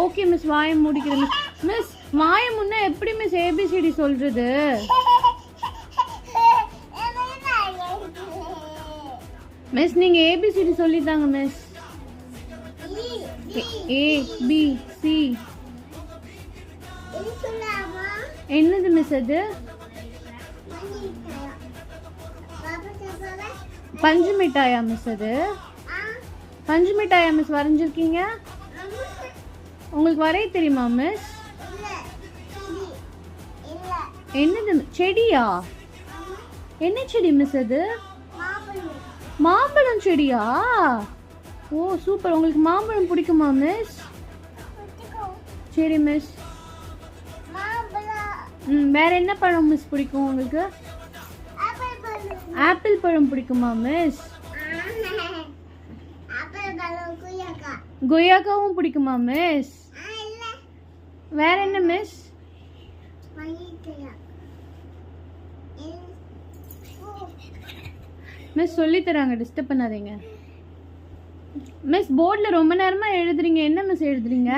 Okay miss, வாயை மூடிக்கிறேன் miss. Miss வாயை முன்ன எப்படி மிஸ் ஏபிசிடி சொல்றது? மிஸ் நீங்க ஏபிசிடி சொல்லித்தாங்க மிஸ். ஏ பி சி. என்னது மிஸ் அது? பஞ்சு மிட்டாயா மிஸ் அது? பஞ்சு மிட்டாயா மிஸ் வரைஞ்சிருக்கீங்க? உங்களுக்கு வரைய தெரியுமா மிஸ்? என்னது செடியா? என்ன செடி மிஸ் அது? மாம்பழம் செடியா? ஓ சூப்பர். உங்களுக்கு மாம்பழம் பிடிக்குமா மிஸ்? சரி மிஸ். வேற என்ன பழம் மிஸ் பிடிக்கும் உங்களுக்கு? ஆப்பிள் பழம் பிடிக்குமா மிஸ்? கொய்யாக்காவும் பிடிக்குமா மிஸ்? வேற என்ன மிஸ்? மிஸ் சொல்லி தராங்க, டிஸ்டர்ப் பண்ணாதீங்க மிஸ். போர்ட்ல ரொம்ப நேரமா எழுதுறீங்க, என்ன மிஸ் எழுதுறீங்க?